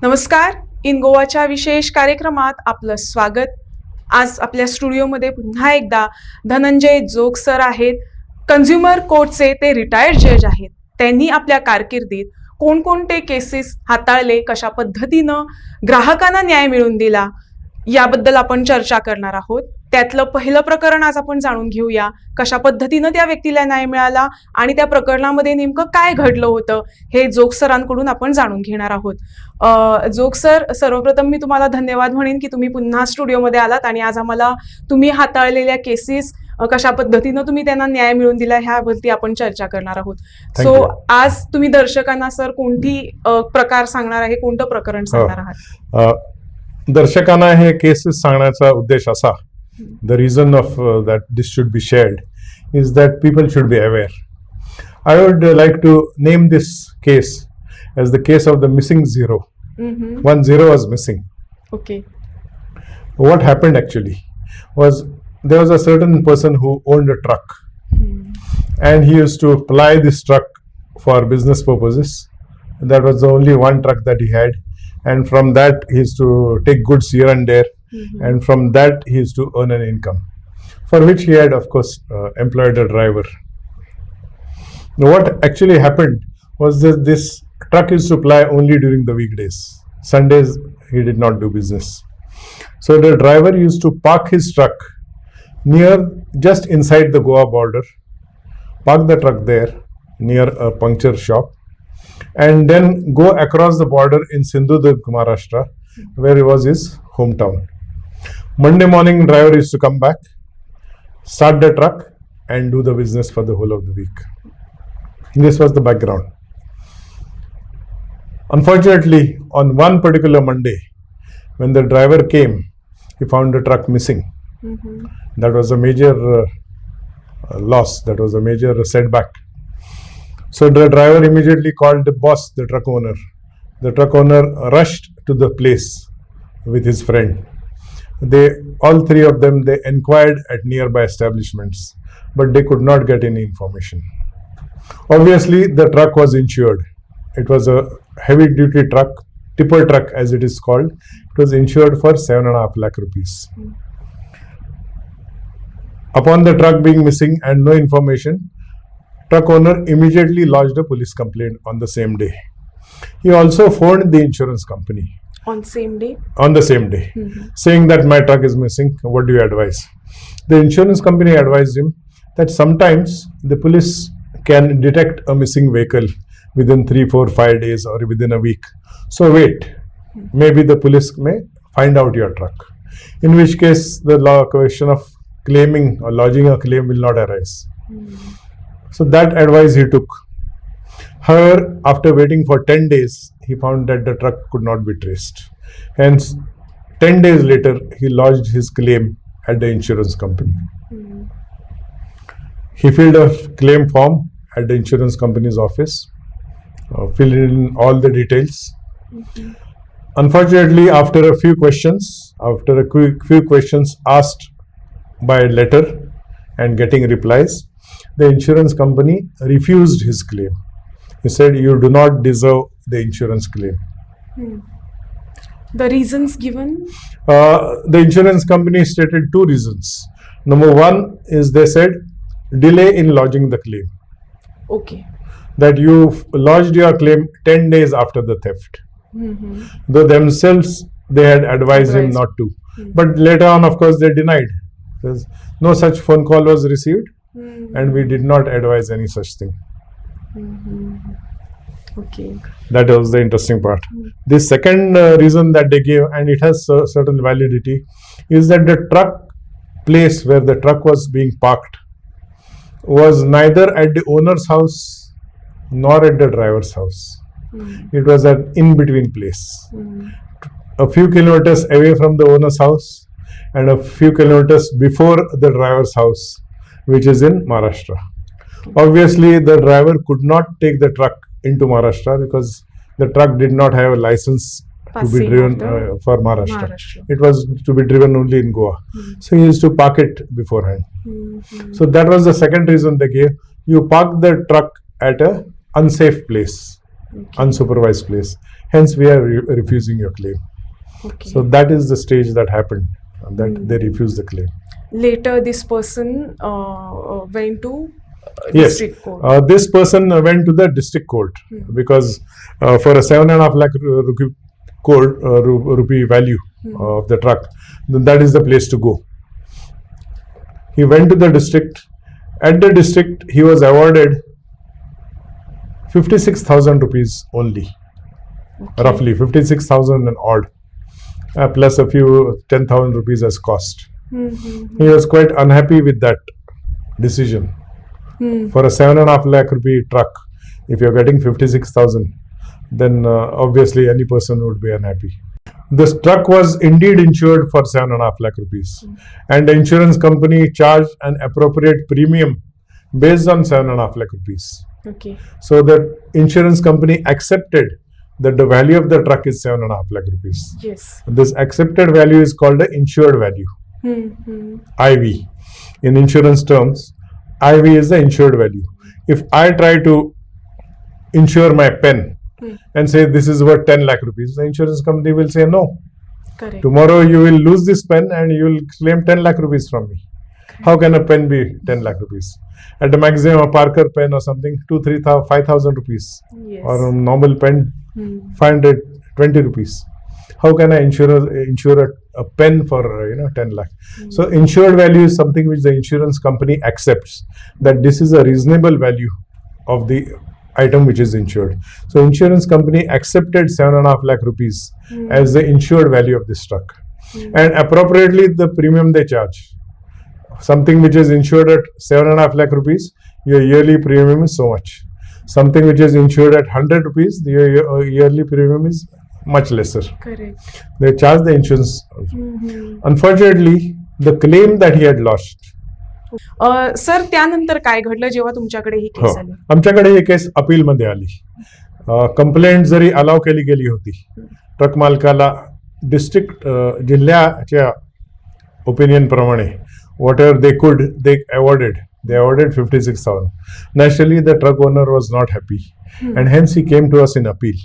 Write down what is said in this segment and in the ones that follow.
नमस्कार. इन गोवाच्या विशेष कार्यक्रमात आपलं स्वागत. आज आपल्या स्टुडिओमध्ये पुन्हा एकदा धनंजय जोग सर आहेत. कन्झ्युमर कोर्टचे ते रिटायर्ड जज आहेत. त्यांनी आपल्या कारकिर्दीत कोणकोणते केसेस हाताळले, कशा पद्धतीनं ग्राहकांना न्याय मिळवून दिला, याबद्दल आपण चर्चा करणार आहोत. त्यातलं पहिलं प्रकरण आज आपण जाणून घेऊया. कशा पद्धतीनं त्या व्यक्तीला न्याय मिळाला आणि त्या प्रकरणामध्ये नेमकं काय घडलं होतं हे जोग सरांकडून आपण जाणून घेणार आहोत. जोग सर, सर्वप्रथम मी तुम्हाला धन्यवाद म्हणेन की तुम्ही पुन्हा स्टुडिओमध्ये आलात आणि आज आम्हाला तुम्ही हाताळलेल्या केसेस, कशा पद्धतीनं तुम्ही त्यांना न्याय मिळवून दिला ह्यावरती आपण चर्चा करणार आहोत. सो आज तुम्ही दर्शकांना सर कोणती प्रकार सांगणार आहे, कोणतं प्रकरण सांगणार आहात? दर्शकांना हे केसेस सांगण्याचा उद्देश असा, the reason of that this should be shared is that people should be aware. I would like to name this case as the case of the missing zero. One zero was missing. Okay. What happened actually was there was a certain person who owned a truck, and he used to ply this truck for business purposes. That was the only one truck that he had, and from that he used to take goods here and there. And from that he used to earn an income, for which he had of course employed a driver. Now, what actually happened was that this truck used to ply only during the weekdays. Sundays he did not do business. So the driver used to park his truck near, just inside the Goa border, park the truck there near a puncture shop, and then go across the border in Sindhudurg, Maharashtra, where it was his hometown. Monday morning, driver used to come back, start the truck, and do the business for the whole of the week. This was the background. Unfortunately, on one particular Monday, when the driver came, he found the truck missing. That was a major loss. That was a major setback. So the driver immediately called the boss, the truck owner. The truck owner rushed to the place with his friend. All three of them, they inquired at nearby establishments, but they could not get any information. Obviously, the truck was insured. It was a heavy duty truck, tipper truck as it is called. It was insured for 7.5 lakh rupees. Upon the truck being missing and no information, truck owner immediately lodged a police complaint on the same day. He also phoned the insurance company. On same day? On the same day, saying that my truck is missing. What do you advise? The insurance company advised him that sometimes the police can detect a missing vehicle within 3, 4, 5 days or within a week. So wait, maybe the police may find out your truck. In which case, the question of claiming or lodging a claim will not arise. So that advice he took. However, after waiting for 10 days, he found that the truck could not be traced. Hence, 10 days later, he lodged his claim at the insurance company. He filled a claim form at the insurance company's office, filled in all the details. Unfortunately, after a few questions asked by letter and getting replies, the insurance company refused his claim. He said, "You do not deserve the insurance claim." The reasons given? The insurance company stated two reasons. Number one is they said delay in lodging the claim. Okay. That you lodged your claim 10 days after the theft. Though themselves they had advised him not to. But later on, of course, they denied. Says, no such phone call was received and we did not advise any such thing. Okay. That was the interesting part. The second reason that they gave, and it has certain validity, is that the truck place where the truck was being parked was neither at the owner's house nor at the driver's house. It was an in-between place. A few kilometers away from the owner's house and a few kilometers before the driver's house, which is in Maharashtra. Obviously, the driver could not take the truck into Maharashtra because the truck did not have a license to be driven for Maharashtra. It was to be driven only in Goa. So he used to park it beforehand. So that was the second reason they gave. You park the truck at a unsafe place, unsupervised place. hence we are refusing your claim. Okay. So that is the stage that happened, that they refused the claim. Later, this person went to Yes, district court. this person went to the district court because for a 7.5 lakh rupee value of the truck, then that is the place to go. He went to the district. At the district, he was awarded 56,000 rupees only, roughly 56,000 and odd, plus a few 10,000 rupees as cost. He was quite unhappy with that decision. For a 7.5 lakh rupee truck, if you're getting 56,000, then obviously any person would be unhappy. This truck was indeed insured for 7.5 lakh rupees, and the insurance company charged an appropriate premium based on 7.5 lakh rupees. Okay. So the insurance company accepted that the value of the truck is 7.5 lakh rupees. Yes. This accepted value is called the insured value, IV. In insurance terms, IV is the insured value. If I try to insure my pen and say this is worth 10 lakh rupees, the insurance company will say no. Correct. Tomorrow you will lose this pen and you will claim 10 lakh rupees from me. How can a pen be 10 lakh rupees? At the maximum, a Parker pen or something, 2,000, 5,000 rupees. Yes. Or a normal pen, 520 rupees. How can I insure a pen for 10 lakh? So insured value is something which the insurance company accepts, that this is a reasonable value of the item which is insured. So insurance company accepted 7.5 lakh rupees as the insured value of this truck, and appropriately the premium they charge. Something which is insured at 7.5 lakh rupees, your yearly premium is so much. Something which is insured at 100 rupees, your yearly premium is much lesser. Correct. They charge the insurance. Unfortunately, the claim that he had lost. Sir त्यानंतर काय घडलं जेव्हा तुमच्याकडे ही case आली? आमच्याकडे ही case appeal मध्ये आली. Complaint जरी अलाव केली गेली होती, ट्रक मालकाला डिस्ट्रिक्ट जिल्ह्याच्या ओपिनियन प्रमाणे whatever they could, they awarded 56,000. Naturally, the truck owner was not happy, and hence he came to us in appeal.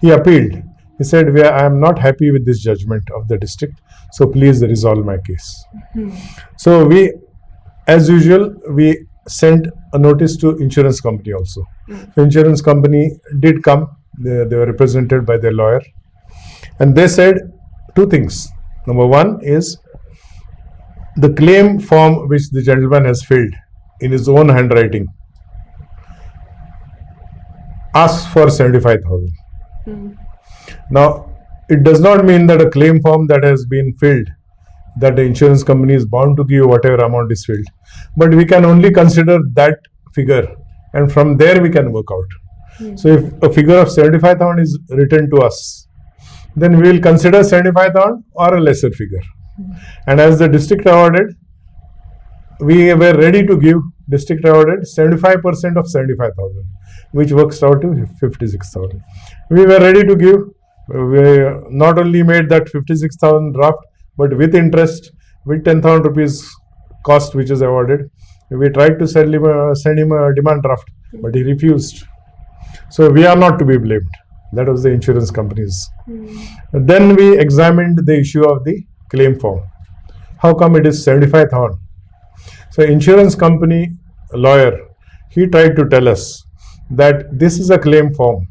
He appealed. He said, I am not happy with this judgment of the district, so please resolve my case. So we, as usual, we sent a notice to insurance company also. The insurance company did come. They were represented by their lawyer, and they said two things. Number one is, the claim form which the gentleman has filled in his own handwriting asks for 75,000. Now, it does not mean that a claim form that has been filled, that the insurance company is bound to give whatever amount is filled. But we can only consider that figure, and from there we can work out. So if a figure of 75,000 is written to us, then we will consider 75,000 or a lesser figure. And as the district awarded, we were ready to give district awarded 75% of 75,000, which works out to 56,000. We were ready to give. We not only made that 56,000 draft, but with interest, with 10,000 rupees cost which is awarded. We tried to send him a demand draft, but he refused. So we are not to be blamed. That was the insurance companies. Then we examined the issue of the claim form. How come it is 75,000? So insurance company lawyer, he tried to tell us that this is a claim form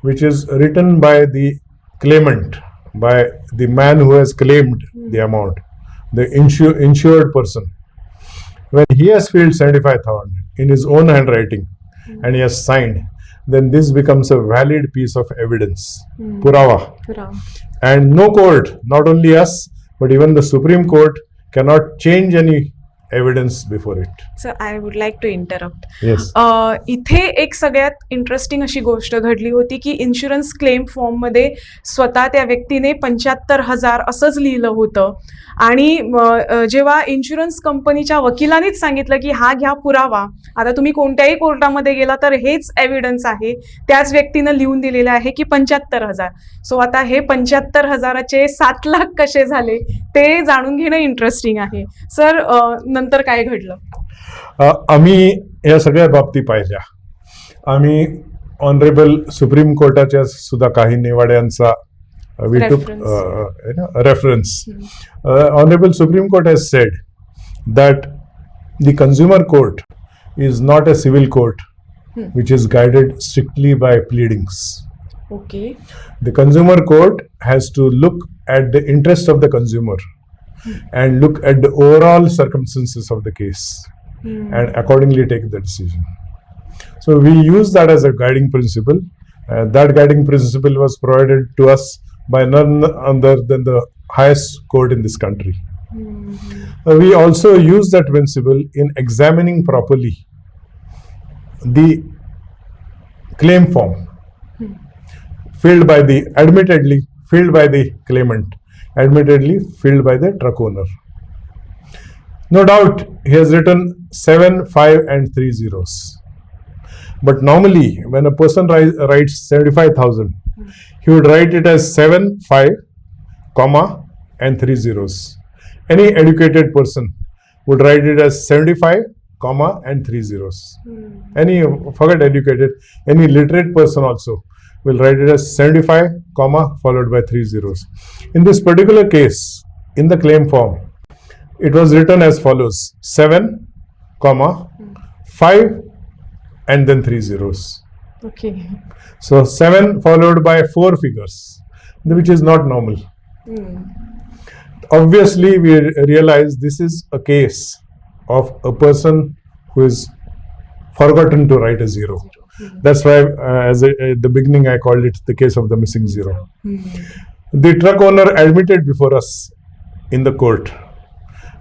which is written by the claimant, by the man who has claimed the amount, the insured person. When he has filled 75,000 in his own handwriting and he has signed, then this becomes a valid piece of evidence, purava. And no court, not only us, but even the Supreme Court cannot change any evidence before it. Sir, I would like to interrupt. Yes. इथे एक सगळ्यात interesting अशी गोष्ट घडली होती की insurance claim form मध्ये स्वतः त्या व्यक्तीने 75,000 असंच लिहिलं होतं, आणि जेव्हा इन्शुरन्स कंपनीच्या वकिलांनीच सांगितलं की हा घ्या पुरावा, आता तुम्ही कोणत्याही कोर्टामध्ये गेला तर हेच एव्हिडन्स आहे, त्याच व्यक्तीनं लिहून दिलेलं आहे की 75,000. सो आता हे 75,000चे 7 लाख कसे झाले ते जाणून घेणं इंटरेस्टिंग आहे. सर, नंतर काय घडलं? आम्ही या सगळ्या बाबती पाहिल्या. आम्ही ऑनरेबल सुप्रीम कोर्टाच्या सुद्धा काही निवाड्यांचा we took reference. Honorable Supreme Court has said that the consumer court is not a civil court which is guided strictly by pleadings. Okay. The consumer court has to look at the interest of the consumer and look at the overall circumstances of the case and accordingly take the decision. So we use that as a guiding principle. That guiding principle was provided to us by none other than the highest court in this country. We also use that principle in examining properly the claim form admittedly filled by the claimant, admittedly filled by the truck owner. No doubt he has written 7, 5 and 3 zeros. But normally when a person writes 75,000, he would write it as 7, 5, comma and 3 zeros. Any educated person would write it as 75, comma and 3 zeros. Forget educated, any literate person also will write it as 75, comma followed by 3 zeros. In this particular case, in the claim form, it was written as follows: 7, comma 5 and then 3 zeros. Okay. So 7 followed by 4 figures, which is not normal. Obviously, we realize this is a case of a person who is forgotten to write a zero. That's why, at the beginning, I called it the case of the missing zero. The truck owner admitted before us in the court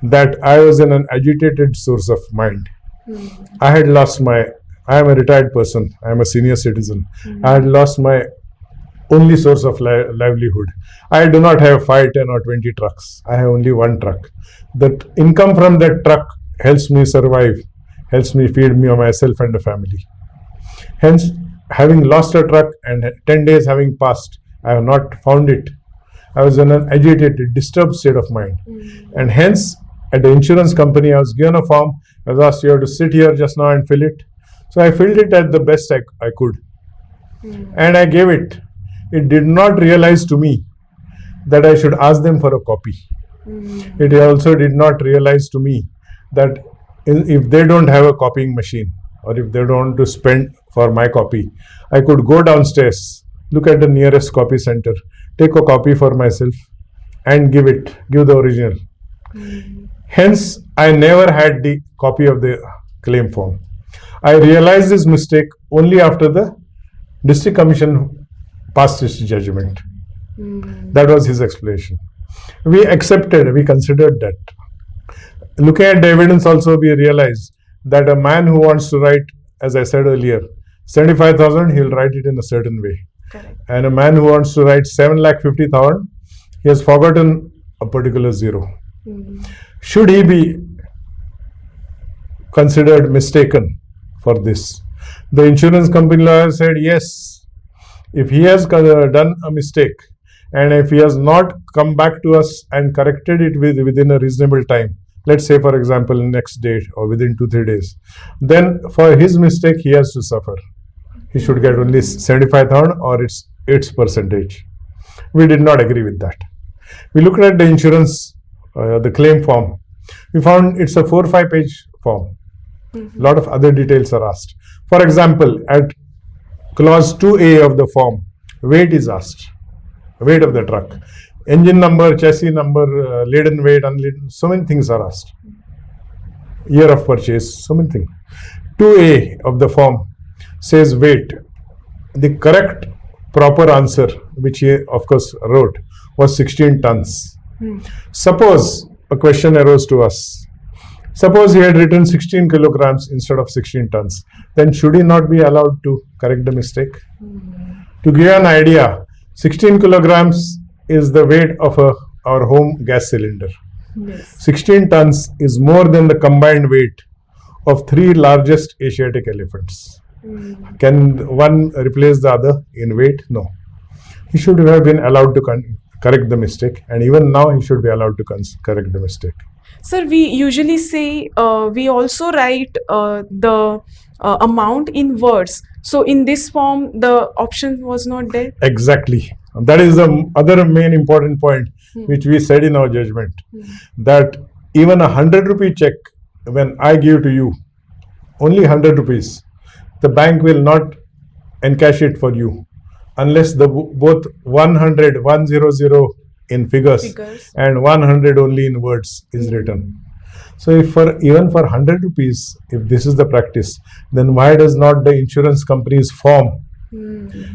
that I was in an agitated source of mind. I am a retired person. I am a senior citizen. I had lost my only source of livelihood. I do not have 5, 10 or 20 trucks. I have only one truck. The income from that truck helps me survive, helps me feed me or myself and the family. Hence, having lost a truck and 10 days having passed, I have not found it. I was in an agitated, disturbed state of mind. And hence, at the insurance company, I was given a form. I was asked, you have to sit here just now and fill it. So I filled it at the best I could. And I gave it. It did not realize to me that I should ask them for a copy. It also did not realize to me that if they don't have a copying machine or if they don't want to spend for my copy, I could go downstairs, look at the nearest copy center, take a copy for myself and give the original. Hence, I never had the copy of the claim form. I realized this mistake only after the district commission passed its judgment. That was his explanation. We considered that. Looking at the evidence also, we realized that a man who wants to write, as I said earlier, 75,000, he'll write it in a certain way. Correct. And a man who wants to write 7,50,000, he has forgotten a particular zero. Should he be considered mistaken for this? The insurance company lawyer said yes. If he has done a mistake and if he has not come back to us and corrected it within a reasonable time, let's say for example next day or within 2-3 days, then for his mistake he has to suffer. He should get only 75,000 or its percentage. We did not agree with that. We looked at the insurance, the claim form. We found it's a 4 or 5 page form. Lot of other details are asked. For example, at clause 2A of the form, weight is asked. Weight of the truck. Engine number, chassis number, laden weight, unladen, so many things are asked. Year of purchase, so many things. 2A of the form says weight. The correct proper answer, which he of course wrote, was 16 tons. Suppose a question arose to us. Suppose he had written 16 kilograms instead of 16 tons. Then should he not be allowed to correct the mistake? To give you an idea, 16 kilograms is the weight of our home gas cylinder. Yes. 16 tons is more than the combined weight of 3 largest Asiatic elephants. Can one replace the other in weight? No. He should have been allowed to correct the mistake, and even now he should be allowed to correct the mistake. Sir, we usually say we also write the amount in words. So in this form, the option was not there. Exactly. That is the other main important point which we said in our judgment, that even a 100 rupee check, when I give to you only 100 rupees, the bank will not encash it for you unless the both 100 in figures and 100 only in words is written. So if even for 100 rupees, if this is the practice, then why does not the insurance company's form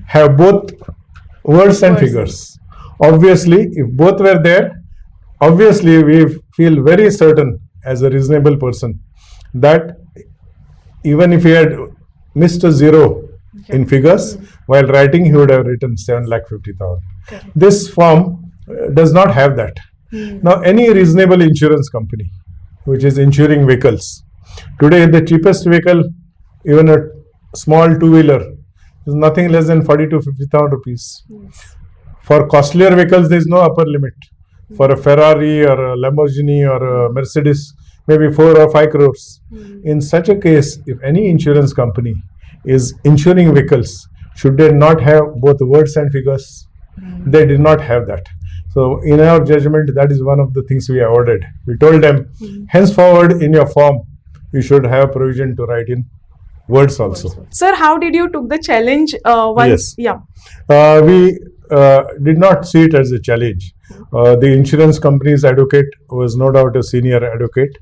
have both words and figures? Obviously, if both were there, obviously we feel very certain as a reasonable person that even if he had missed a zero in figures, while writing he would have written 7,50,000. This form does not have that. Now any reasonable insurance company which is insuring vehicles, today the cheapest vehicle, even a small two-wheeler, is nothing less than 40 to 50,000 rupees. For costlier vehicles there is no upper limit. For a Ferrari or a Lamborghini or a Mercedes, maybe 4 or 5 crores. In such a case, if any insurance company is insuring vehicles, should they not have both words and figures? They did not have that. So in our judgment, that is one of the things we avoided. We told them, henceforward in your form, you should have provision to write in words also. Sir, how did you took the challenge once? Yes. We did not see it as a challenge. The insurance company's advocate was no doubt a senior advocate,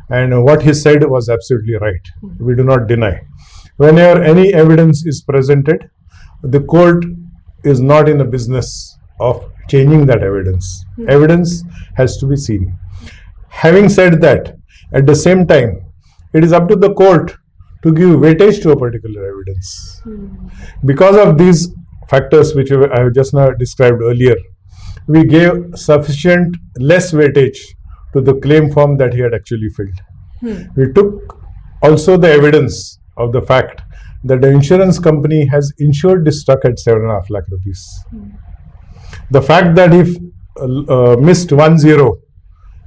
and what he said was absolutely right. We do not deny. Whenever any evidence is presented, the court is not in a business of changing that evidence. Evidence has to be seen. Having said that, at the same time, it is up to the court to give weightage to a particular evidence. Because of these factors which I have just now described earlier, we gave sufficient less weightage to the claim form that he had actually filled. We took also the evidence of the fact that the insurance company has insured this truck at 7.5 lakh rupees. The fact that he missed 10,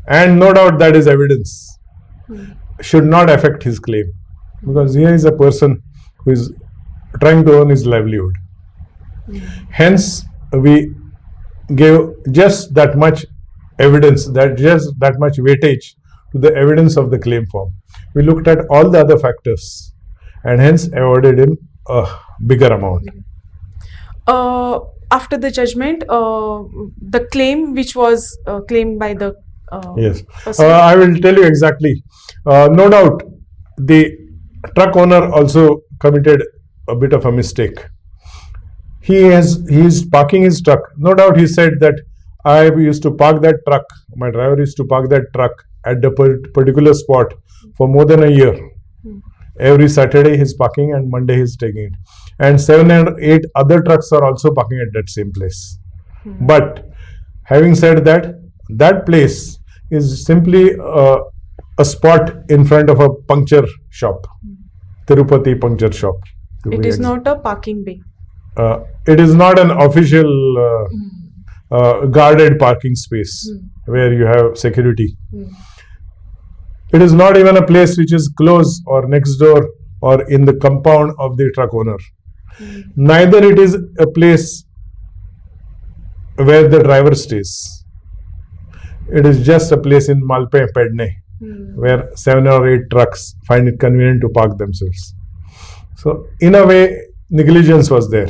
and no doubt that is evidence, should not affect his claim, because here is a person who is trying to earn his livelihood. Hence, we gave just that much evidence, just that much weightage to the evidence of the claim form. We looked at all the other factors and hence awarded him a bigger amount. After the judgment, the claim which was claimed by the yes, I will tell you exactly. No doubt, the truck owner also committed a bit of a mistake. He is parking his truck. No doubt he said that I used to park that truck, my driver used to park that truck at the particular spot for more than a year. Every Saturday he's parking and Monday he's taking it. And 7 or 8 other trucks are also parking at that same place. But having said that, that place is simply a spot in front of a puncture shop, Tirupati puncture shop. It is not a parking bay. It is not an official guarded parking space where you have security. It is not even a place which is close or next door or in the compound of the truck owner. Neither it is a place where the driver stays. It is just a place in Malpe, Pedne, where 7 or 8 trucks find it convenient to park themselves. So in a way, negligence was there.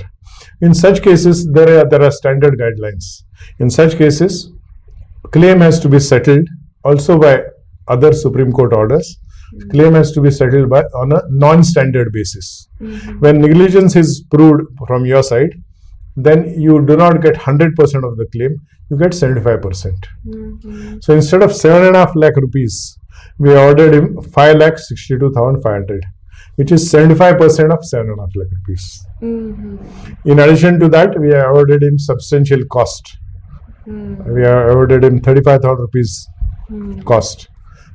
In such cases, there are standard guidelines. In such cases, claim has to be settled also by other Supreme Court orders. Claim has to be settled by on a non-standard basis. When negligence is proved from your side, then you do not get 100% of the claim, you get 75%. So instead of 7.5 lakh rupees, we ordered him 5,62,500, which is 75% of 7.5 lakh rupees. In addition to that, we awarded him substantial cost. We awarded him 35,000 rupees cost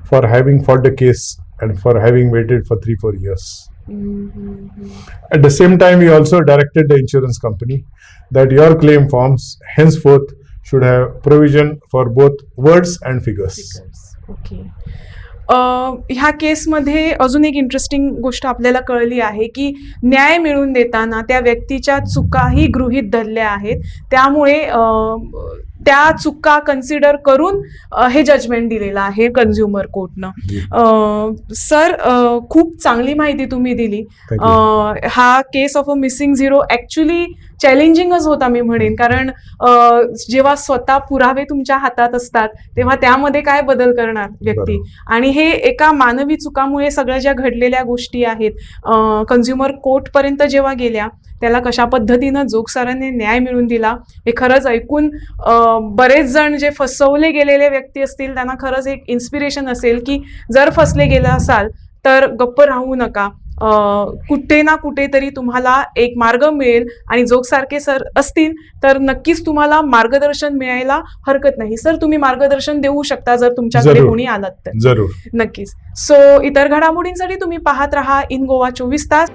for having fought the case and for having waited for 3-4 years. At the same time, we also directed the insurance company that your claim forms henceforth should have provision for both words and figures. Okay. ह्या केसमध्ये अजून एक interesting गोष्ट आपल्याला कळली आहे की न्याय मिळवून देताना त्या व्यक्तीच्या चुकाही गृहीत धरल्या आहेत, त्यामुळे त्या चुका कन्सिडर करून हे जजमेंट दिलेलं आहे कन्झ्युमर कोर्टनं. सर, खूप चांगली माहिती तुम्ही दिली. Thank you. हा case of a missing zero actually चॅलेंजिंगच होता मी म्हणेन, कारण जेव्हा स्वतः पुरावे तुमच्या हातात असतात तेव्हा त्यामध्ये काय बदल करणार व्यक्ती, आणि हे एका मानवी चुकामुळे सगळ्या ज्या घडलेल्या गोष्टी आहेत कन्झ्युमर कोर्टपर्यंत जेव्हा गेल्या, त्याला कशा पद्धतीनं जोग सरांनी न्याय मिळवून दिला हे खरंच ऐकून बरेच जण जे फसवले गेलेले व्यक्ती असतील त्यांना खरंच एक इन्स्पिरेशन असेल की जर फसले गेला असाल तर गप्प राहू नका. कुठे ना कुठेतरी तुम्हाला एक मार्ग मिळेल, आणि जोगसारखे सर असतील तर नक्कीच तुम्हाला मार्गदर्शन मिळायला हरकत नाही. सर, तुम्ही मार्गदर्शन देऊ शकता जर तुमच्याकडे कोणी आलात तर. जरूर. नक्कीच. सो इतर घडामोडींसाठी तुम्ही पाहत राहा इन गोवा 24 तास.